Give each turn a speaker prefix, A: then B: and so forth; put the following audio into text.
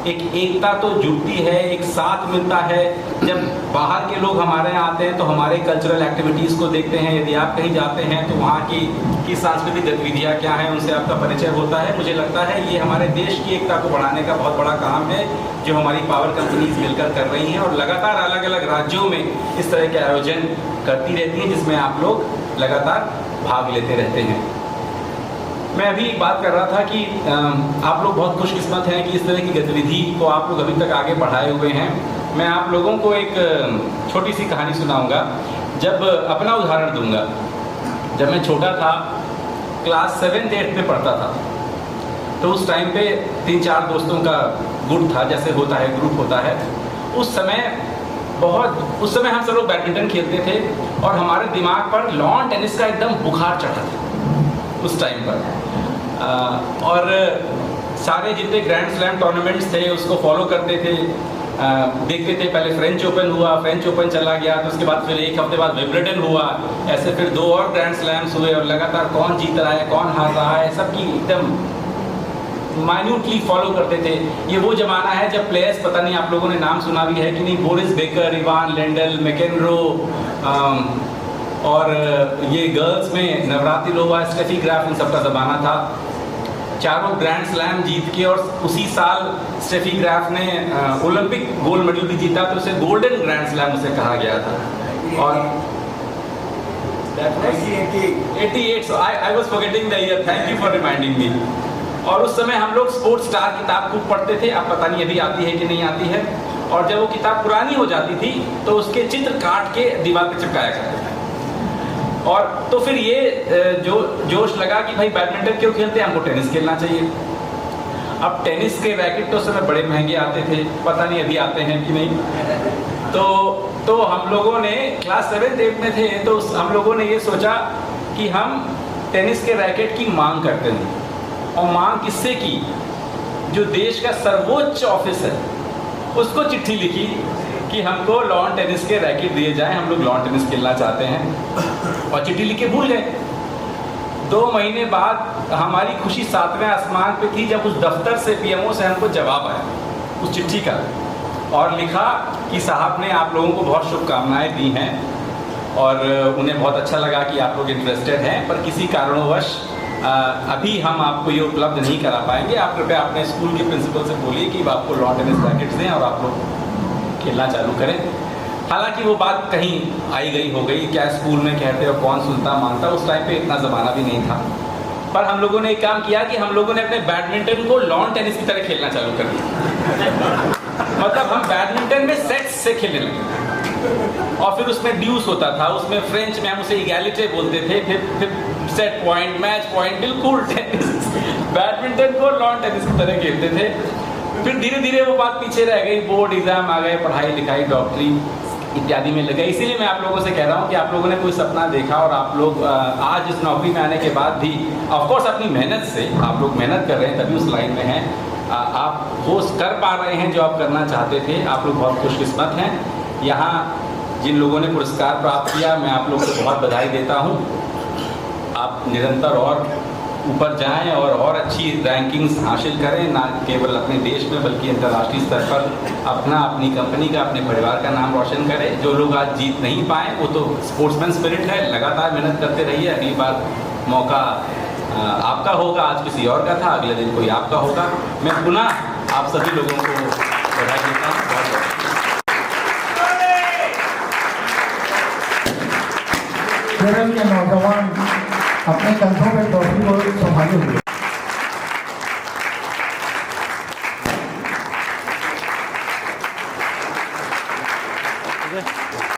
A: एक एकता तो जुड़ती है, एक साथ मिलता है। जब बाहर के लोग हमारे यहाँ आते हैं तो हमारे कल्चरल एक्टिविटीज़ को देखते हैं। यदि आप कहीं जाते हैं तो वहाँ की सांस्कृतिक गतिविधियाँ क्या हैं, उनसे आपका परिचय होता है। मुझे लगता है ये हमारे देश की एकता को बढ़ाने का बहुत बड़ा काम है जो हमारी पावर कंपनीज मिलकर कर रही हैं और लगातार अलग अलग राज्यों में इस तरह के आयोजन करती रहती हैं जिसमें आप लोग लगातार भाग लेते रहते हैं। मैं अभी बात कर रहा था कि आप लोग बहुत खुशकिस्मत हैं कि इस तरह की गतिविधि को आप लोग अभी तक आगे बढ़ाए हुए हैं। मैं आप लोगों को एक छोटी सी कहानी सुनाऊंगा। जब अपना उदाहरण दूंगा, जब मैं छोटा था, क्लास 7th 8th में पढ़ता था, तो उस टाइम पे 3-4 दोस्तों का गुट था, जैसे होता है ग्रुप होता है। उस समय हम सब लोग बैडमिंटन खेलते थे और हमारे दिमाग पर लॉन टेनिस का एकदम बुखार चढ़ा था उस टाइम पर। और सारे जितने ग्रैंड स्लैम टूर्नामेंट्स थे उसको फॉलो करते थे, देखते थे। पहले फ्रेंच ओपन हुआ, फ्रेंच ओपन चला गया, तो उसके बाद फिर एक हफ्ते बाद विंबलडन हुआ, ऐसे फिर 2 और ग्रैंड स्लैम्स हुए और लगातार कौन जीत रहा है, कौन हार रहा है, सबकी एकदम माइन्यूटली फॉलो करते थे। ये वो ज़माना है जब प्लेयर्स, पता नहीं आप लोगों ने नाम सुना भी है कि नहीं, Boris Becker, Ivan Lendl, McEnroe, और ये गर्ल्स में नवरात्रिलोवा, स्टेफी ग्राफ, इन सबका ज़माना था। चारों ग्रैंड स्लैम जीत के, और उसी साल स्टेफी ग्राफ ने ओलंपिक गोल्ड मेडल भी जीता, तो उसे गोल्डन ग्रैंड स्लैम उसे कहा गया था। और 88, so I was forgetting the year, thank you for reminding me। और उस समय हम लोग स्पोर्ट्स स्टार किताब खूब पढ़ते थे, अब पता नहीं अभी आती है कि नहीं आती है। और जब वो किताब पुरानी हो जाती थी तो उसके चित्र काट के दीवार पे चिपकाया करते थे। और तो फिर ये जो जोश लगा कि भाई बैडमिंटन क्यों खेलते हैं, हमको टेनिस खेलना चाहिए। अब टेनिस के रैकेट तो उस समय बड़े महंगे आते थे, पता नहीं अभी आते हैं कि नहीं। तो हम लोगों ने क्लास 7th 8th में थे, तो हम लोगों ने ये सोचा कि हम टेनिस के रैकेट की मांग करते हैं। और मांग किससे की? जो देश का सर्वोच्च ऑफिस है उसको चिट्ठी लिखी कि हमको लॉन टेनिस के रैकेट दिए जाएं, हम लोग लॉन टेनिस खेलना चाहते हैं। और चिट्ठी लिख के भूल गए। 2 महीने बाद हमारी खुशी 7वें आसमान पे थी जब उस दफ्तर से, पीएमओ से हमको जवाब आया उस चिट्ठी का, और लिखा कि साहब ने आप लोगों को बहुत शुभकामनाएं दी हैं और उन्हें बहुत अच्छा लगा कि आप लोग इंटरेस्टेड हैं, पर किसी कारणवश अभी हम आपको ये उपलब्ध नहीं करा पाएंगे। आप कृपया अपने स्कूल के प्रिंसिपल से बोलिए कि आपको लॉन टेनिस रैकेट्स दें और आप लोग खेलना चालू करें। हालांकि वो बात कहीं आई गई हो गई, क्या स्कूल में कहते और कौन सुनता मानता, उस टाइम पे इतना ज़माना भी नहीं था। पर हम लोगों ने एक काम किया कि हम लोगों ने अपने बैडमिंटन को लॉन टेनिस की तरह खेलना चालू कर दिया। मतलब हम बैडमिंटन में सेट्स से खेलने लगे और फिर उसमें ड्यूस होता था, उसमें फ्रेंच में हम उसे इगैलिटे बोलते थे, फिर सेट पॉइंट, मैच पॉइंट, बिल्कुल टेनिस, बैडमिंटन को लॉन टेनिस की तरह खेलते थे। फिर धीरे धीरे वो बात पीछे रह गई, बोर्ड एग्जाम आ गए, पढ़ाई लिखाई, डॉक्टरी इत्यादि में लगे। इसीलिए मैं आप लोगों से कह रहा हूँ कि आप लोगों ने कोई सपना देखा और आप लोग आज इस नौकरी में आने के बाद भी ऑफकोर्स अपनी मेहनत से आप लोग मेहनत कर रहे हैं, तभी उस लाइन में हैं। आप वो कर पा रहे हैं जो आप करना चाहते थे। आप लोग बहुत खुशकिस्मत हैं। यहाँ जिन लोगों ने पुरस्कार प्राप्त किया, मैं आप लोगों को बहुत बधाई देता हूँ। आप निरंतर और ऊपर जाएं और अच्छी रैंकिंग्स हासिल करें, ना केवल अपने देश में बल्कि अंतर्राष्ट्रीय स्तर पर अपनी कंपनी का, अपने परिवार का नाम रोशन करें। जो लोग आज जीत नहीं पाए वो तो स्पोर्ट्समैन स्पिरिट है, लगातार मेहनत करते रहिए। अगली बार मौका आपका होगा, आज किसी और का था, अगले दिन कोई आपका होगा। मैं पुनः आप सभी लोगों को बधाई देता हूँ।
B: केरल के नौजवान अपने कंधों में ट्रॉफी को संभाले हुए